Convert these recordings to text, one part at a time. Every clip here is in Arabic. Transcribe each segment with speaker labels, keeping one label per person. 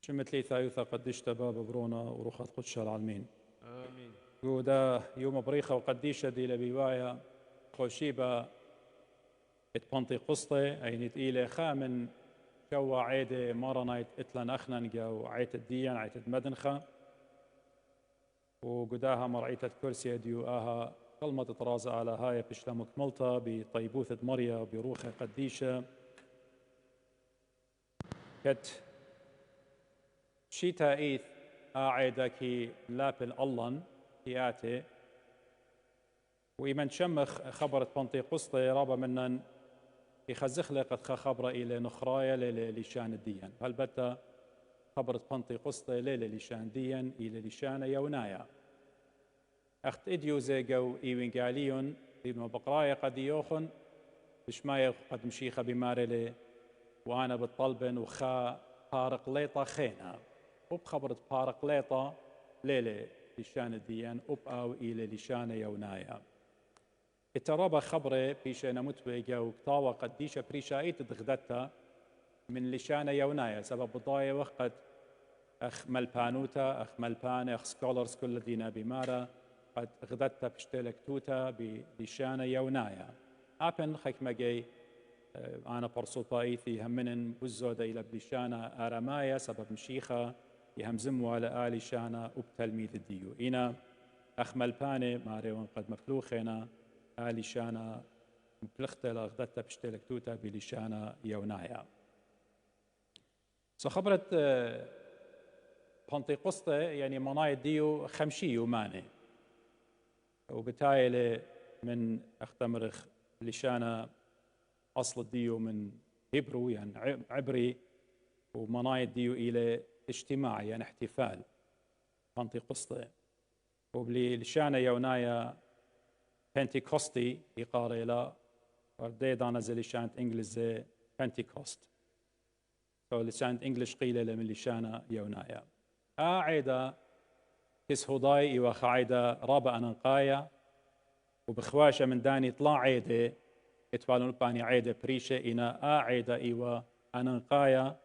Speaker 1: شمت لي ثايوثا قديش تباب برونا وروخات قدش العالمين
Speaker 2: آمين.
Speaker 1: جودا يوم بريخة وقديشة دي لبيوايا خوشيبا اتبنطي قسطي اين تقيلة خامن شوا عيدة مارنايت اتلن اخننجا وعيت الديان عيت مدنخة وقداها مرعيتة كرسي ديو اها كلمة طرازة على هاي بشلمك ملطة بطيبوثة مريا وبروخة قديشة كت شيتا إيث قاعدة كي لابل اللن كياتي وإيمن شمخ خبرت بنطيقسطي رابا منن يخزخ قد خبر إلى نخرايا لشان الديان هل بتا خبرت بنطيقسطي لشان ديان إلى لشان يونايا أخت إديو زيقو إيوين قاليون إذن بقرايا قد يوخن بشمايا قد مشيخة بمارلي وأنا بالطلبن وخا طارق ليطة خينا وبخبرت طارق ليطة ليلة لشان الديان أو إلى لشان يونايا اترابا خبره بيشانا متويقا وكتاوى قديشة بريشايت دغدتا من لشان يونايا سبب بضايا وقت أخ ملبانوتا أخ ملبان أخ سكولرز كل دينا بمارا قد غدتا بشتلك توتا بلشان يونايا أبن خيكما جاي أنا برصوطايثي همنن بزودة إلى بلشانا آرامايا سبب مشيخة يهمزموا على آل شانا وبتلميذ الديو إنا أخ ملباني ماريون قد مفلوخنا آل شانا مبلغتا لغدتا بشتلك توتا بلشانا يونايا خبرت بنطيقسطة يعني مناي ديو خمشي يوماني وبتايل من اختمرخ لشانا أصل الديو من هبرو يعني عبري ومناي ديو إلى اجتماع يعني احتفال بنطيقسطة وبلشانا يونايا بنتيكوستي يقاري لا وردي دانا زي لشانت انجليزي بنتيكوست لشانت انجليش قيلة من لشانا يونايا عيدا كس هضاي إيوا خايدا رابا أنقايا وبخواشة من داني طلع عيدة اتوالون باني عيدة بريشة إنا عيدا إيوا أنقايا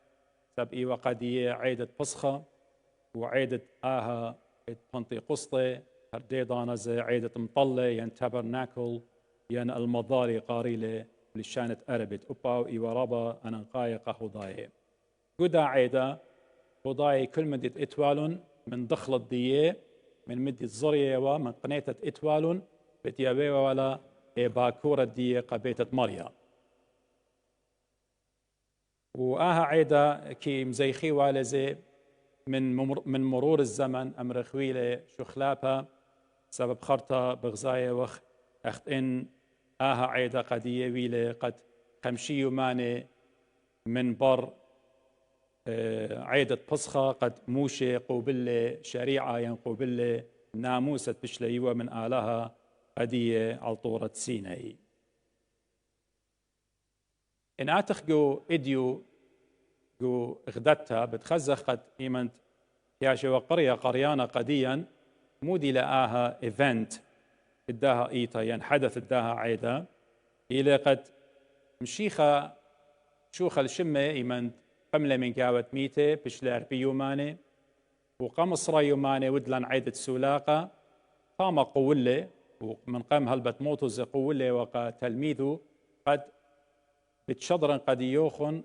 Speaker 1: سب إيوا قدية عيدة بصخة وعيدة آها بنطيقسطة هردي دانا زي عيدة مطلة ين تابرناكل ين المضاري قاريلة لشانة أربت أباو إيوا رابا أنقايا قهضاي قدا عيدا هضاي كل مدة اتوالون من دخل الدية من مدة زرية ومن قنيتة اتوالون بتيابي ولا باكورة الدية قبيتة مريا وآها عيدا كي مزيخي والزي من مرور الزمن أمر خويلة شخلابها سبب خرطة بغزاية وخ أخت إن آها عيدا قدية ويلة قد خمشي يوماني من بر عيدة بصخة قد موشي قوبلة شريعة ينقوبلة ناموسة بشليوة من آلها قدية على طورة سيناي إن آتخ جو إديو جو غدتها بتخزخ قد إيمنت ياشي وقرية قريانة قديا مودي لآها إيفنت إداها إيتا يعني حدث إداها عيدا إلى قد مشيخة شوخة الشمة إيمنت قملة من قاوة ميتة بشلار بيوماني وقمصرة يوماني ودلان عيدة سولاقة قام قولة ومن قام هلبت موتو زي قولة وقا تلميذه قد بتشضرن قد يوخن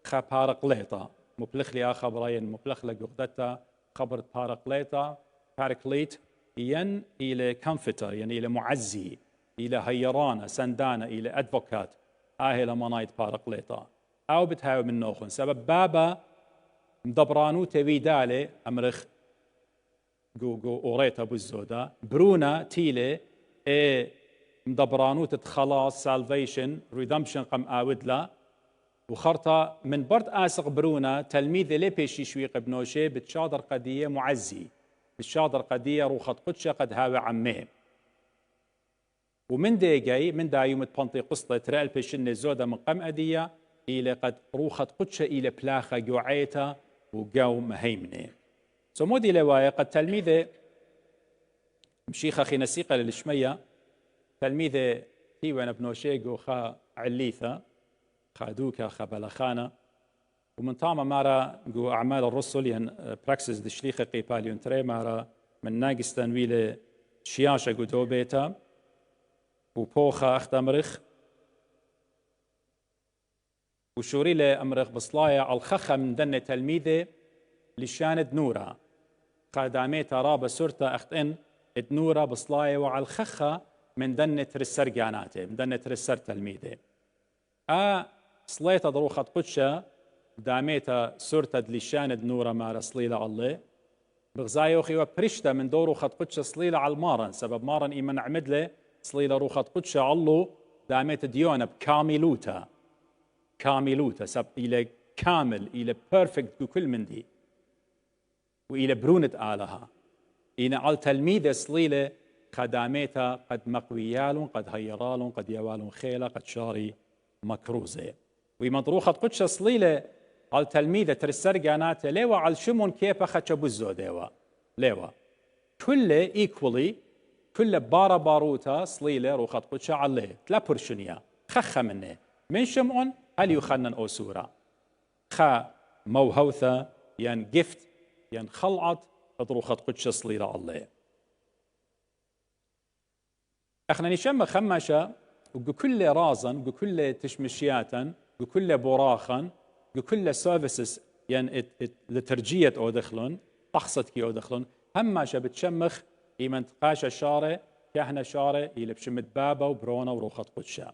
Speaker 1: خبارقليطة مبلخ لي خبرين مبلخ لقدتا خبرت بارقليطة باركليت ين إلى كمفتر يعني إلى معزي إلى هيرانة سندانة إلى أدفوكات إلى منايت بارقليطة أو بتهاوي من نوخن سبب بابا مدبرانو تبي دالي أمرخ جو أوريتا بالزودا برونا تيلي مدبرانو تتخلاص سالفيشن ريدمشن قم آودلا وخرطة من برد آسق برونا تلميذ لي بيشي شوي قبنوشي بتشادر قدية معزي بتشادر قدية روخت قدشة قد هاوي عميه ومن دي جاي من دا يوم بنطيقسطة ترى البيشن زودة من قم أدية إلى قد روخت قدشة إلى بلاخة جوعيتا وقو مهيمنة سمودي لوايا قد تلميذ مشيخة خي نسيقة للشمية تلميذ تيوان بنوشيقو خا عليثة خادوكا خا بلخانة ومن تاما مارا جو أعمال الرسل ين براكسس دشليخة قيباليون تري مارا من ناقستان ويلي شياشة جو بيتا وبوخا أختمرخ وشوري لي أمرخ بصلايا الخخة من دنة تلميذة لشاند نورا قاداميتا رابا سورتا أختن نورا بصلايا وعلى الخخة من دنة رسر جاناته من دنة رسر تلميذة صليتا دروخة قدشة داميتا سورتا لشاند نورا مارا صليلة الله بغزايا وخي وبرشتا من دورو خط قدشة صليلة على المارن سبب مارن إيمان عمدله صليلة رو خط قدشة علو داميتا ديونا بكاملوتا كاملوتا سب إلى كامل إلى بيرفكت بكل من دي وإلى برونة آلها إن على تلميذ صليلة خداميتا قد مقويالون قد هيرالون قد يوالون خيلة قد شاري مكروزة ويمضروخة قدشة صليلة على تلميذة ترسر جاناته ليوا على شمون كيف خدش بزو ديوا ليوا كل equally كل بارا باروتا صليلة روخة قدشة عليه تلا برشنيا خخة منه من شمون هل يخنن أوسورا خا موهوثة ين جفت ين خلعت روخة قدشة صليلة عليه اخنا نشم خمشة وكل رازن وكل تشمشياتا وكل براخا وكل سيرفيسز يعني لترجية أو دخلون تحصد كي أو دخلون هم بتشمخ إيمان تقاشة شارة كهنة شارة إلى بشمت بابا وبرونا وروخة قدشة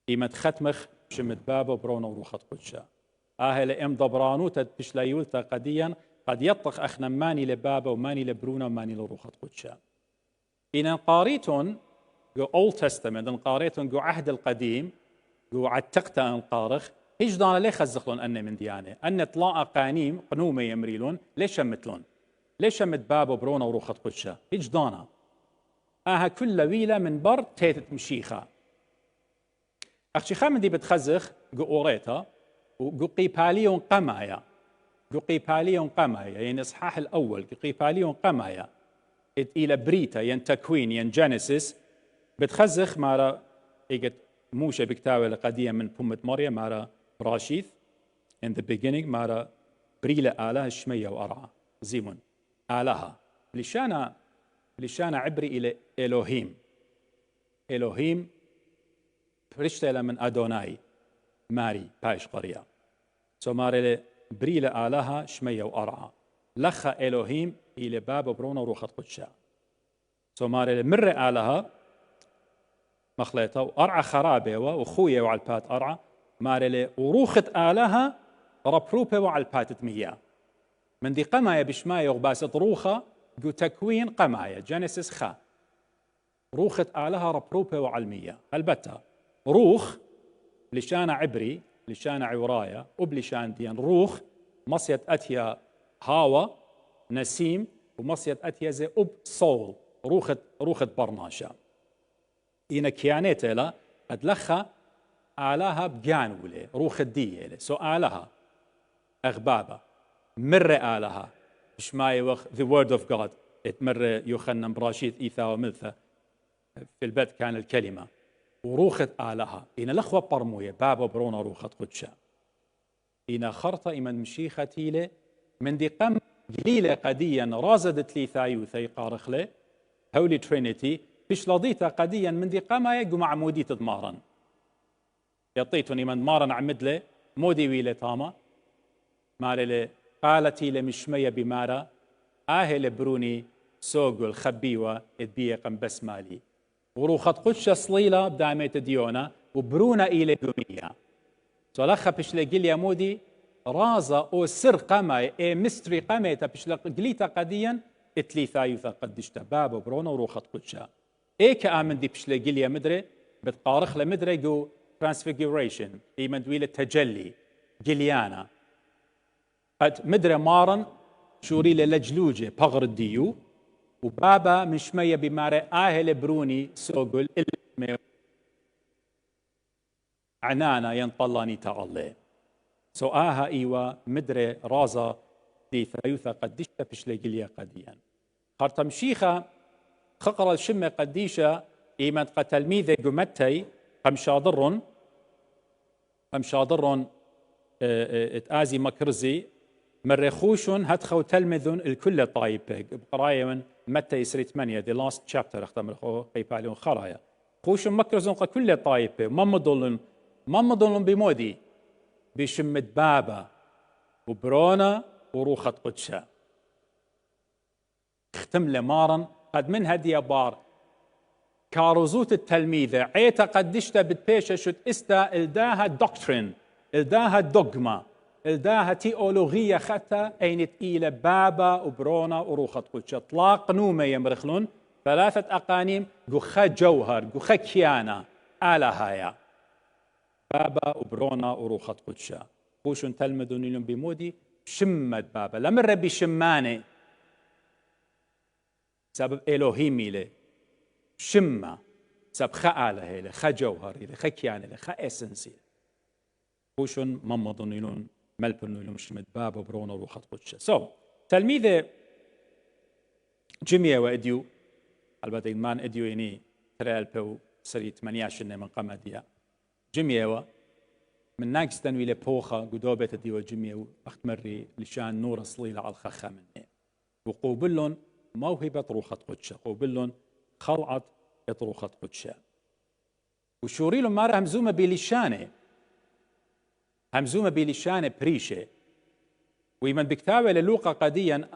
Speaker 1: إيمان ختمخ بشمت بابا وبرونا وروخة قدشة لإم ضبرانو تدبش ليولتا قديا قد يطخ أخنا ماني لبابا وماني لبرونا وماني لروخة قدشة إن قاريتون جو Old Testament قاريتون جو عهد القديم جو عتقتا انقارخ هيج دانا ليه خزخلون أني من ديانة أن طلاء قانيم قنومة يمريلون ليش شمتلون ليش شمت بابا برونا وروخة قدشة هيج دانا كل ويلة من بر تيتت مشيخة أخشي خامن دي بتخزخ جو أوريتا وجو قيباليون قمايا جو قيباليون قمايا يعني إصحاح الأول جو قيباليون قمايا إلى بريتا ين تكوين ين جينيسيس بتخزخ مارا إيجت موشة بكتاوة لقدية من بومة مريم مارا براشيث in the beginning مارا بريلة آلهة الشمية وأرعى زيمون آلهة لشانا عبري إلى إلهيم فرشتة من أدوناي ماري بايش قرية سو ماري بريلة آلهة شمية وأرعى لخا إلهيم إلى باب برونا وروخة قدشة سو ماري مرة آلهة مخليطة وأرعى خرابة وخوية وعلبات أرعى مارلي وروخة آلها ربروبة وعلبات تمية من دي قماية بشماية وغباسة روخة جو تكوين قماية جينيسيس خا روخة آلها ربروبة وعلمية البتة روخ لشانة عبري لشانة عوراية وبلشان ديان روخ مصيت أتيا هاوا نسيم ومصيت أتيا زي صول روخة برناشة إن كيانيته لا قد لخا آلها بجانولة روخ الدية سو آلها أغبابة مرة آلها مش ما يوخ the word of God مرة يوخنن براشيد إيثا وملثة في البدء كان الكلمة وروخة آلها إن لخوة برموية بابا برونا روخة قدشة إن خرطة إمن مشيخة تيلة من دي قم قليلة قديا رازدت لي ثايوثي قارخلة هولي ترينيتي فيش لضيتا قديا من دي قاما يقو معمودي تضمارا يطيتني من مارا عمدله مودي ويلة تاما مارلي قالتي لمشمية بمارا لبروني سوقو الخبيوة ادبيقا بس مالي وروخة قدشة صليلة بداميت ديونا وبرونا إلى قومية سولخة بشلي قليا مودي رازا أو سر قاما مستري قاما بشلي قليتا قديا اتلي ثايوثا قدشتا بابا برونا وروخة قدشة كآمن دي بشلي قليا مدري بتقارخ لمدري جو transfiguration إيمن دويلة تجلي قليانا قد مدري مارن شوري لجلوجة بغر الديو وبابا مشمية بماري بروني سوقل عنانا ينطلاني تعالي سو إيوا مدري رازا دي ثايوثا قدشتا بشلي قليا قديا خرطم شيخة خقر الشمة قديشة إيمان قتلميذة قمتي قمشاضر تآزي مكرزي من خوشن هتخو تلمذن الكل طايبة بقراية من متى يسري 8 the last chapter اختمر خو قيبالون خرايا خوشن مكرزن كل طايبة ما مضلن بمودي بشمت بابا وبرونا وروخة قدشة اختم لمارن قد من هدي بار كاروزوت التلميذة عيتا قدشتا بتبيشة شد استا الداها دوكترين الداها دوغما الداها تيولوغية خطا اين تقيلة بابا وبرونا وروخة قدشة طلاق نومة يمرخلون 3 أقانيم قخا جوهر قخا كيانا آلا هايا بابا وبرونا وروخة قدشة خوشن تلمذون لهم بمودي شمت بابا لمر بشماني سبب إلهيمي له شمة سبب خآله له خجوهر له خكيان له خأسنسي خوشن ممضون لهم ملبن لهم شمت بابا وبرونا وروخة قدشة تلميذ جميع وإديو البته إدمان إديو يعني ترى البو سري 18 من قمدية جميع من ناقص تنويل بوخة قدوبة ديو جميع وقت مري لشان نور صليلة على الخخة منه وقوبلن موهبة روخة قدشة قوبلن خلعت روخة قدشة وشوريلن مارا همزومة بلشانة بريشة ويمن بكتاوة للوقا قديا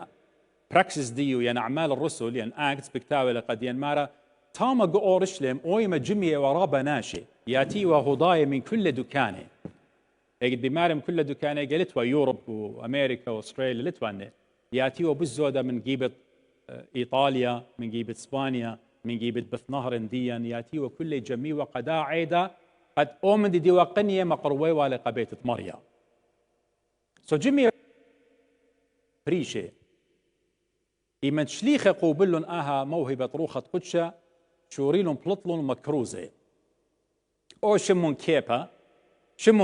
Speaker 1: براكسس ديو يعني أعمال الرسل يعني أكتس بكتاوة قديا مارا تاما قورشلم أويما جميع ورابا ناشي ياتي وغضايا من كل دكانه يجد بمارم كل دكانه قالت ويوروب وأمريكا وأستراليا لتوانه ياتي وبالزودة من جيبة إيطاليا من جيبة إسبانيا من جيبة بثنهر ديا ياتي وكل جميع وقدا عيدا قد أومن دي وقنية مقروي ولقبيت مريا جميع بريشة إيمن شليخة قوبلن آها موهبة روخة قدشة شوريلن بلطلن مكروزة أو شمون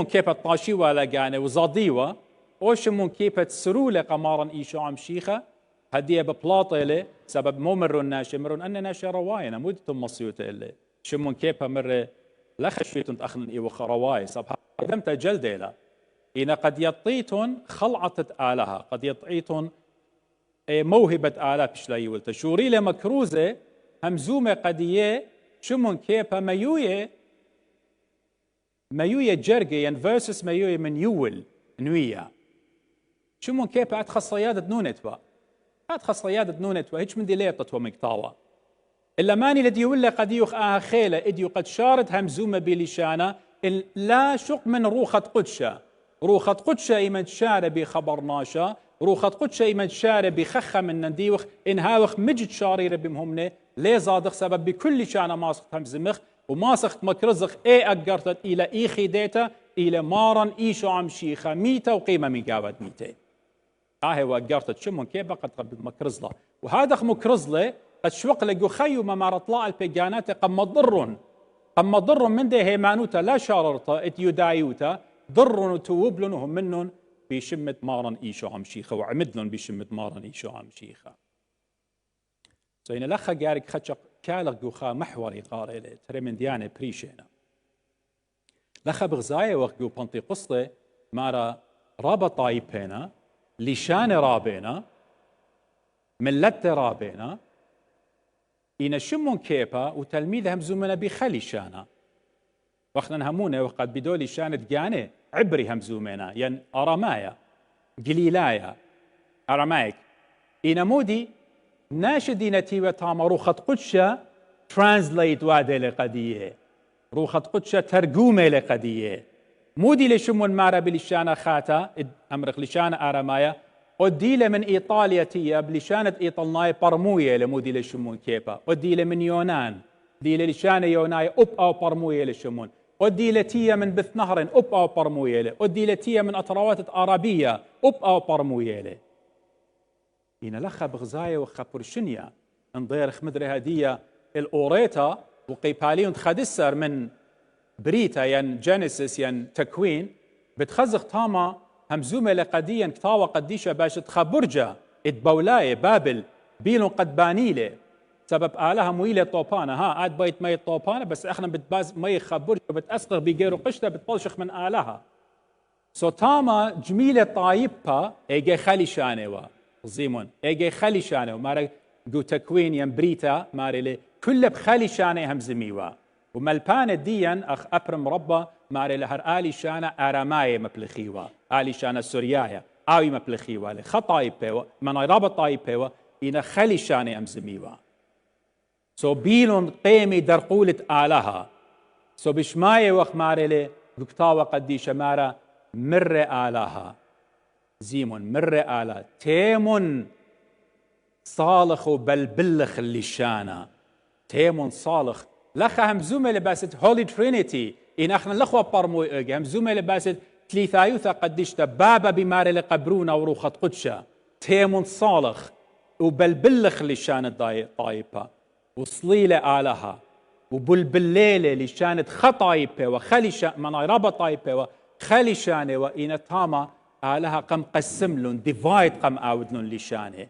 Speaker 1: كيبا طاشي ولا جاني وزاديوة أو شمون كيبا سرولة قمارا إيشو عم شيخة هدية ببلاطة سبب مو مرون ناشي مرون أن ناشي رواينا مودتم مصيوتة إلي شمون كيبا مرة لخشويتن تأخذن إيوخ رواي سبب قدمت جلدة إلا إن قد يطيتن خلعت آلها قد يطيتن موهبة آلها بشلاي والتشوري لمكروزة همزومة قدية شمون كيبا ميوية جرقة ين فيرسس ميوية من يول نوية شمون كيبا أتخص صيادة نونتوا هيش من دي ليطت ومقطاوة إلا ماني لدي ولا قد يوخ خيلة إديو قد شارت همزومة بلشانة لا شق من روخة قدشة إيمن شارة بخبرناشا روخة قدشة إيمن شارة بخخة من نديوخ إن هاوخ مجد شارير بمهمنة ليه زادخ سبب بكل شانة ماسخت همزمخ وماسخت مكرزخ أقرتت إلى إيخي ديتا إلى مارن إيشو عم شيخة ميتة وقيمة من قاود ميتة وقرتت شمون كيبا قد قبل مكرزله وهذا مكرزله قد شوق لقو خيو ما رطلاء البيجانات قم ضر من ده هيمانوتا لا شاررتا اتيو دايوتا ضرن وتوبلنهم منن بشمة مارن إيشو عم شيخة وعمدلن بشمة مارن إيشو عم شيخة زين لخا جارك خشق كالغ جوخا محوري قارئ ترى من ديانة بريشينا لخا بغزاية وقو بنطي قصة مارا رابا طايبينا لشان رابينا ملت رابينا إن شمون كيبا وتلميذ همزومنا بخلي شانا وقتنا همونا وقد بدولي شانت جاني عبري همزومنا ين أرامايا قليلايا أرامايك إن مودي ناشدينتي وتاما روخة قدشة ترانسليت وادي لقدية روخة قدشة ترجمة لقدية مودي لشمون مارا بلشانة خاتا أمرخ لشانة أرامايا وديلة من إيطاليا تيا بلشانة إيطالناي برموية لمودي لشمون كيبا وديلة من يونان ديلة لشانة يوناي أب أو برموية لشمون وديلة تيا من بث نهر أب أو برموية له وديلة تيا من أطراوات عربية أب أو برموية له إن لخا بغزاية وخبرشنيا انضير خمدري هدية الأوريتا وقيباليون تخدسر من بريتا ين جينيسيس ين تكوين بتخزخ تاما همزومة لقديا كتاوة قديشة باش تخبرجة اتبولاية بابل بيلون قد بانيلة سبب آلها مويلة طوبانة عاد بيت مي طوبانة بس احنا بتباز مي خبرجة بتأسقر بيجيرو قشتة بتبلشخ من آلها تاما جميلة طايبة ايجي خالي شانوا زيمون ايجي خالي شانوا مارا جو تكوين يمبريتا ماري كل بخالي شانه هم زميوا وملبان ديان اخ ابرم ربا ماري لهر آلي شانه اراماي مبلخيوا آلي شانه سوريايا آوي مبلخيوا لخطاي بيوا من رابط طاي بيوا إنا خالي شانه هم زميوا بيلون قيمي درقولة آلها بشماية وخ ماري لي قطاوة قديشة مارا مر آلها زيمون مر آلها تيمون صالخ وبلبلخ اللي شانا تيمون صالخ لخا هم زومة لباسة هولي ترينيتي إن اخنا لخوا برمو إيجي هم زومة لباسة تليثايوثا قديشتا بابا بماري لقبرونا وروخة قدشة تيمون صالخ وبلبلخ اللي شانا طايبة وصليلة آلها وبلبليلة اللي شانت خطايبة وخلي مناي رابا طايبة وخلي شانة وإن تاما آلها قم قسم لون ديفايد قم آود لون لشانه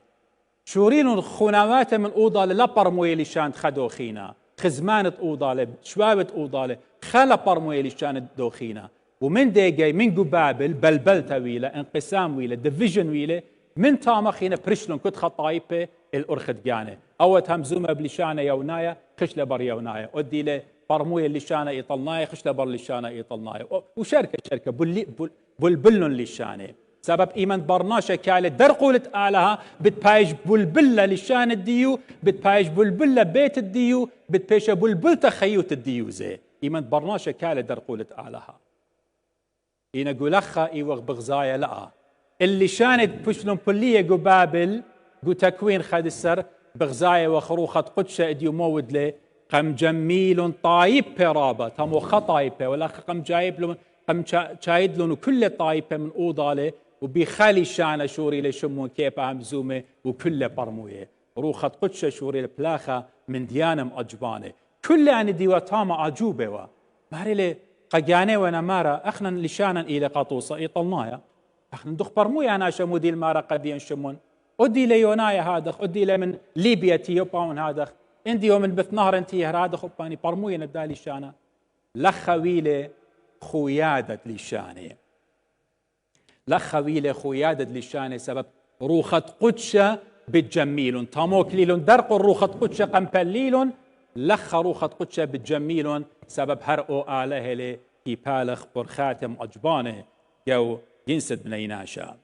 Speaker 1: شورين خنامات من أوضة لبرموية لشان خدوخينا خزمانة أوضة شوابة أوضة خلا برموية لشان دوخينا ومن ديجي من قبابل بلبل تويلة انقسام ويلة ديفيجن ويلة من تاما خينا برشلون كت خطايبة الأرخد جانه أوت همزومة بلشانة يونايا خشلة بر يونايا أدي له برموية لشانة يطلنايا خشلة بر لشانة يطلنايا وشركة بلبلن لشانه سبب إيمان برناشة كالة درقولة آلها بتبايج بلبلة لشان الديو بتبايج بلبلة بيت الديو بتبايج بلبلة خيوت الديو زي إيمان برناشة كالة درقولة آلها إينا قولخا إيوغ بغزايا لأ اللي شانت بشلون بلية جو بابل جو تكوين خد السر بغزايا وخروخة قدشة اديو مود لي قم جميل طايب برابة تمو خطايبة ولا قم جايب لهم قم شايد لهم كل طايبة من أوضالة وبيخالي شانة شوري لشمو كيبا همزومة وكل برموية روخة قدشة شوري البلاخة من ديانم أجبانة كل أن ديواتاما عجوبة ماري لي قجاني وانا مارا اخنا لشانا إلى قطوصة يطلنايا اخنا ندخ برموية أنا شمودي المارا قد ينشمون أدي ليونايا هادخ أدي لي من ليبيا تيوباون هادخ اندي يوم بث نهر انتي هادخ وباني برموية ندالي شانا لخويلة خويادة لشاني لخويلة خويادة لشاني سبب روخة قدشة بتجميلون تاموكليلون درق روخة قدشة قمبليلون لخ روخة قدشة بتجميلون سبب هرقو آله لي كيبالخ برخاتم أجبانه جو جنسد بنيناشا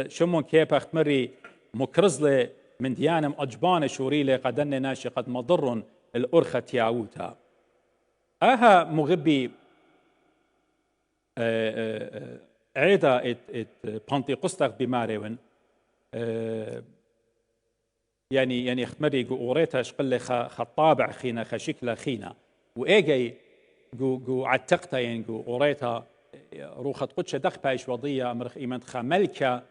Speaker 1: شمون كيبخ مري مكرزلة من ديانم أجبانه شوريلة قدن ناشي قد مضر الأرخة ياوتا أها مغبي عيدا بانتي قصتك بماريون يعني اختمري جو اوريتا شقل خطابع خينا خشكله خينا وايجي جو عتقتا يعني جو اوريتا روخة قدشة دخ بايش وضية امرخ ايمن خا ملكة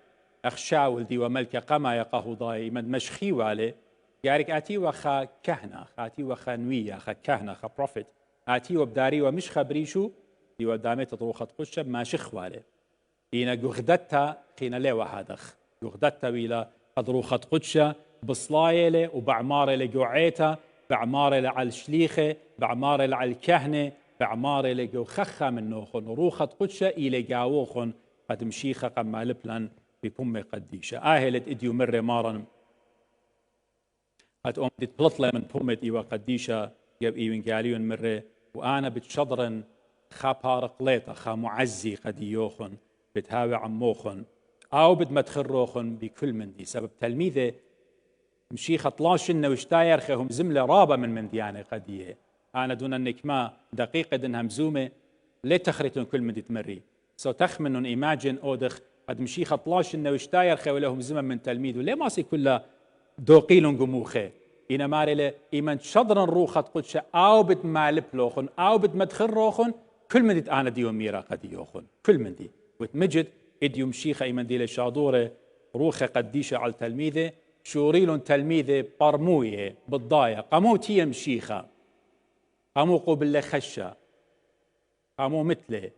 Speaker 1: اخشاول دي وملكة قما يقاهو ضاي ايمن مشخي والي يارك اتي وخا كهنة اتي وخا نوية خا كهنة خا بروفيت اتي وبداري ومش خبريشو دي ودامت روخة قدشة ما شخ والي إينا جغدتها خينا ليوا هادخ جغدتها ويلا قد روخة قدشة بصلايلة وبعمارة جوعيتها بعمارة على الشليخة بعمارة على الكهنة بعمارة جو خخة من نوخن روخة قدشة إلى جاوخن قد مشيخة قم لبلن ببم قديشة آهلت إديو مرة مارن قد أم تطلع من بمت إيوا قديشة جاب إيوين قاليون مرة وأنا بتشضرن خا بارقليتا خا معزي قد يوخن بتهاوي عموخن أو بتمتخروخن بكل من دي سبب تلميذه مشي خطلاشن وشتاير خيهم زملة رابة من ديانة قدية أنا دون أنك ما دقيقة دنها مزومة ليه تخريتون كل من دي تمري سو تخمنون إيماجن أودخ قد مشي خطلاشن وشتاير خيو لهم زمن من تلميذ وليه ماسي كلها دوقيلون قموخه إنا ماري إيمان شضرن روخة قدشة أو بتمالب لوخن أو بتمدخروخن كل من دي أنا ديو ميرا قديوخن كل من دي وتمجد إديو مشيخة إيمان دي لشادورة روخة قديشة على تلميذه شوريلون تلميذه برموية بالضاية قامو تيه مشيخة قامو قوبل خشة قامو مثله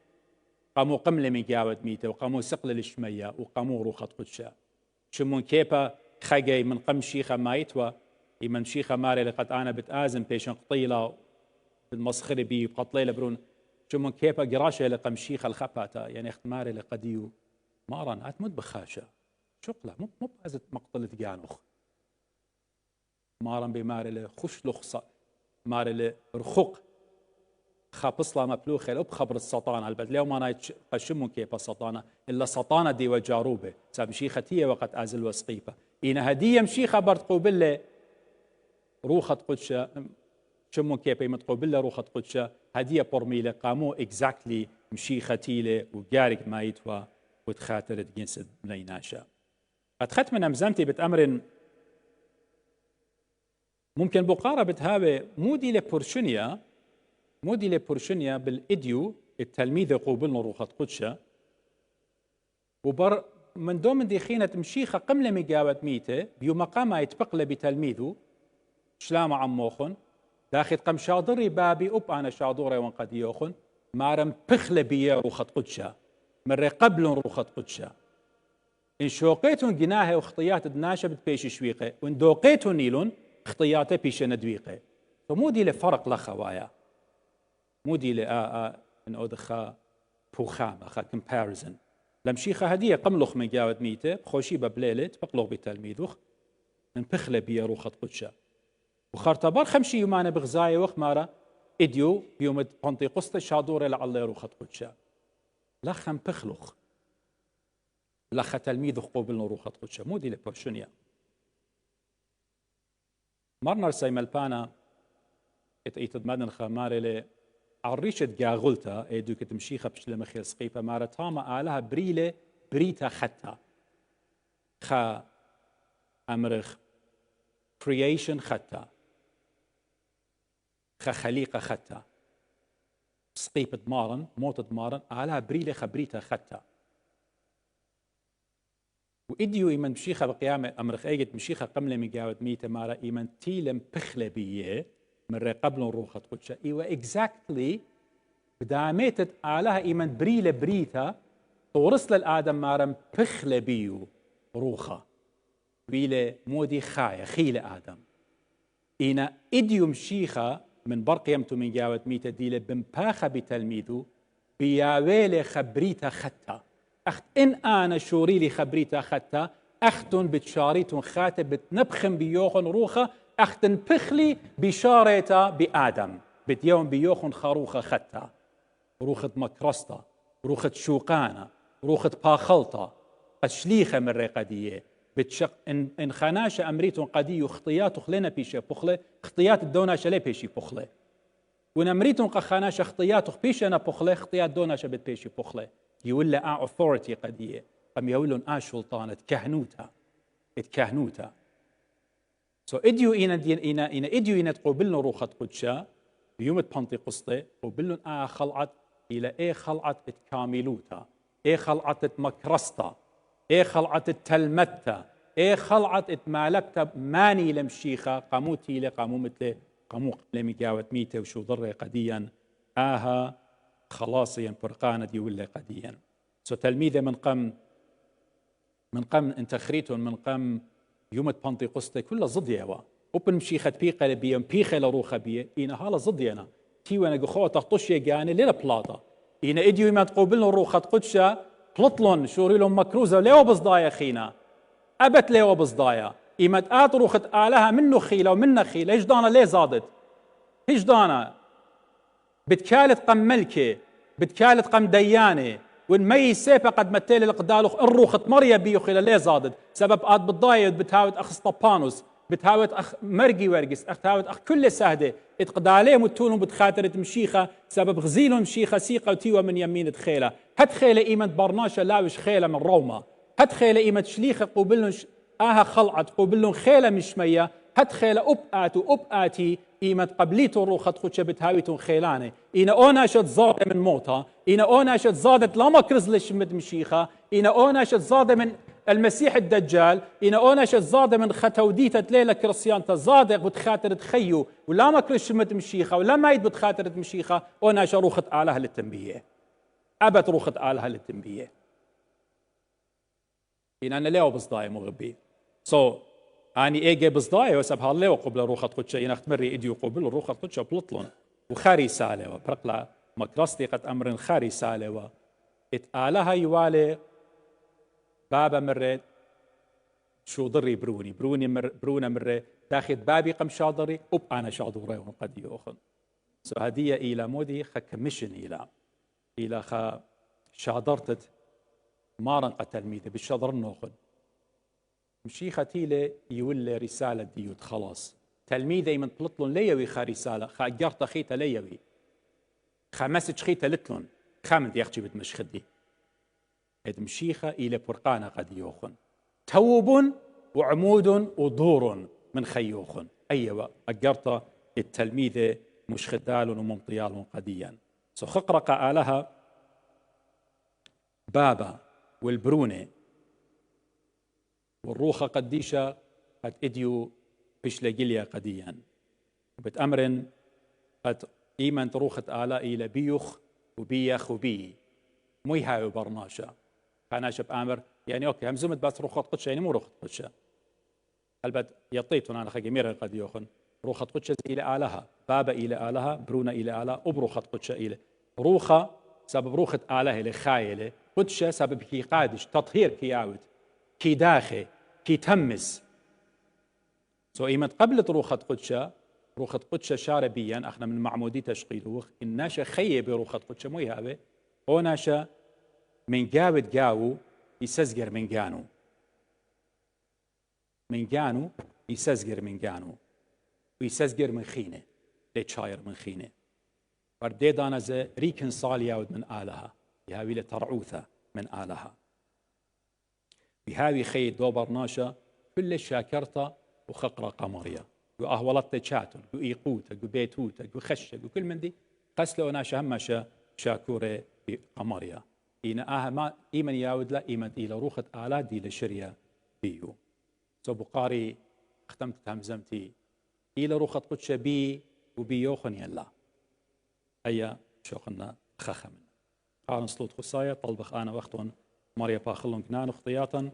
Speaker 1: قامو قملة من جاوة ميته وقامو سقل الشمية وقامو روخة قدشة شمون كيبا خجي من قم شيخة مايتوا إيمان شيخة ماري لقد أنا بتآزم بيشن قطيلة بالمسخرة بي بقطليلة برون شمون كيبا قراشة لقمشيخ الخباتا يعني اختماري لقديو مارن أتمد بخاشة شقلة مو بازت مقتلة جانوخ مارن بماري لخش لخصة ماري لرخوق خابصلا مبلوخة لو بخبر السطانة البد لو ما نايت قشمون كيبا سطانة إلا سطانة دي وجاروبة ساب مشيختية وقت أزل وسقيفة إنا هدية مشيخة برتقوبلة روخة قدشة شمون كيبا متقوبلة روخة قدشة هدية برميلة قامو إكزاكتلي مشيختيلة وقارق ما يتوى وتخاطرت جنس بنيناشا قد ختم من أمزمتي بتأمر ممكن بقاربة هذا مودي لبورشنيا بالإديو التلميذ قوبلنا روخة قدشة وبر من دوم دي خينة مشيخة قملة مقاوة ميته بيو مقامة يتبقل بتلميذه شلام عموخن داخل قم شاضري بابي أب أنا شاضوري وانقد يوخن مارم بخل بيا روخة قدشة مرة قبل روخة قدشة إن شوقيتون جناها واخطيات دناشة بتبيش شويقة وإن دوقيتون نيلون اخطياته بيش ندويقة فمودي لفرق لخوايا مودي لآآ إن أدخا بوخام أخا comparison لمشيخة هدية قملخ من جاود ميته بخوشي ببليلت بقلغ بتلميذوخ من بخلة بيا روخة قدشة وخارتبار خمشي يومانا بغزاية وقت مارا إديو بيوم بنطيقسطة شادورة لعلي روخة قدشة لخم بخلخ لخ تلميذ قوبلنا روخة قدشة مودي لبرشنيا مرنا سيملبانا اتمدن خماري لي عريشة جاغلتا ايدو كتمشيخة بشلة مخيل سقيفة مارا تاما آلها بريلة بريتا خطة خا أمرخ creation خطة خا خليقة خطة سقيفة مارن موت مارن آلها بريلة خبريتا خطة وإديو إيمان مشيخة بقيامة أمرخ أيجت مشيخة قملة مقاوة ميتة مارا إيمان تيلم بخلة بيه مرة قبل روخة قدشة إيوه إكزاكتلي بداميتت آلها إيمان بريلة بريتا طورس للآدم مارا بخلة بيو روخة بيلة مودي خاية خيلة آدم إينا إديو مشيخة من برقيمتو من قاوة ميتة ديلة بمباخة بتلميذو بياويلة خبريتا خطة أخت إن أنا شوري لي خبريتا خطة أختن بتشاريتون خاتب بتنبخن بيوخن روخة أختن بخلي بشاريتا بآدم بتيوم بيوخن خروخة خطة روخة مكرسطة روخة شوقانة روخة باخلطة قشليخة من ريقدية بتشق إن خناشة أمريتون قديو خطيات خلينا بيشي بخلة خطيات الدوناشة لي بيشي بخلة ونمريتون قخناشة خطيات بيشي أنا بخلة خطيات دوناشة بتبيشي بخلة يقول له authority قدية قم يقولون سلطانة كهنوتا سو إديو إنا إديو إنا تقوبلنا روخة قدشة بيوم بنطيقسطة قوبلن خلعت إلى خلعت كاملوتا خلعت مكرستا خلعت تلمتا خلعت مالبتا ماني لمشيخة قاموتي لقامو مثل قامو لمقاوة ميته وشو ضر قديا خلاصيا فرقانة دي ولا قديا سو تلميذة من قم انت خريتون من قم يوم بنطيقسطة كلها ضديوا وبن مشيخة بيقة لبيا بيخة لروخة بيا إنا هالا ضدينا تيوانا قخوة تخطش يقاني ليلا بلاطة إنا إديو ما تقوبلنا روخة قدشة بلطلون شوريلون مكروزة ليوا بصدايا خينا أبت ليوا بصدايا إما تقات روخة آلها منه خيلة ومنه خيلة إيش دانا ليه زادت إيش دانا بتكالت قم ملكة بتكالت قم ديانة وإن مي سيفة قد متالي القدالوخ الروخة مريا بيو خيلة ليه زادت سبب قاد بالضايد بتهاوت أخ سطبانوس بتهاوت أخ مرقي ورقس بتهاوت أخ كل سهدة اتقداليه متونهم بتخاطرة مشيخة سبب غزيلهم مشيخة سيقة وتيوة من يمين خيلة هت خيلة إيمة برناشة لاوش خيلة من روما هت خيلة إيمة شليخة قوبلن خلعت قوبلن خيلة مش مية هت خيلة أبقاتي إيمة قبليتو روخة خدشة بتهاويتون خيلانة إينا أوناشت زادة من موتها إينا أوناشت زادت لما كرز لشمت مشيخة إينا أوناشت زادة من المسيح الدجال إينا أوناشت زادة من ختوديتة ليلة كريستيانتا زادة بتخاطر تخيو ولا ما كرز شمت مشيخة ولا ما يد بتخاطر مشيخة أوناشت روخة آلها للتنبيه أبت روخة آلها للتنبيه إينا أنا ليه بصداي مغبي أني إيجي بصداي وسب هالله وقبل روخة قدشة إن أختمري إديو قبل روخة قدشة بلطلون وخاري سالة وبرقلا مكرستي قد أمر خاري سالوا اتآلها يوالي بابا مرة شو ضري بروني مرة تاخذ بابي قم شاضري وب أنا شاضوري قد يوخن هدية إلى مودي خا كمشن إلى خا شاضرتت مارن قتلميدة بالشضر النوخن مشي ختيلة يولي رسالة ديوت خلاص تلميذي من طلطلن ليوي خا رسالة خا أجرت خيتا ليوي خا مسج خيتا لتلن خامد يخشي بتمش خدي هيد مشيخة إلى برقانة قد يوخن توب وعمود وضور من خيوخن أيوة أجرت التلميذة مش خدال وممطيال قديا خقرق آلها بابا والبرونة والروخة قديشة قد إديو بش لقليا قديا بتأمرن قد إيمان روخة آلاء إلى بيوخ وبيخ وبي موي هاي برناشا كاناش بأمر يعني أوكي همزمت بس روخة قدشة يعني مو روخة قدشة البت يطيتون أنا خجمير قد يوخن روخة قدشة إلى آلها بابا إلى آلها برونة إلى آلها وبروخة قدشة إلى روخة سبب روخة آلها إلى خايلة قدشة سبب كي قادش تطهير كي يعود كي داخل كي تمس إيمت قبل روخة قدشة شاربيا أخنا من معمودي تشقيدوخ الناشا خيه بروخة قدشة مو يهابه هو ناشا من جاود جاو يسزجر من جانو يسزجر من جانو ويسزجر من خينه ليتشاير من خينه وردي دانزة ريكن صالياود من آلها يهاوي لترعوثة من آلها بهاوي خي دوبر ناشا كل شاكرتا وخقرة قمرية وأهولت شاتن وإيقوتا وبيتوتا وخشة وكل من دي قسلوا ناشا همشا شاكورة قمرية إينا ما إيمن ياود لا إيمن إلى روخة آلات دي لشريا بيو بقاري ختمت همزمتي إلى روخة قدشة بي وبيوخن يلا أيا شوخنا خخمن قارن صلوت خصايا طلبخ أنا وقتون مريا باخلون كنان اختياطا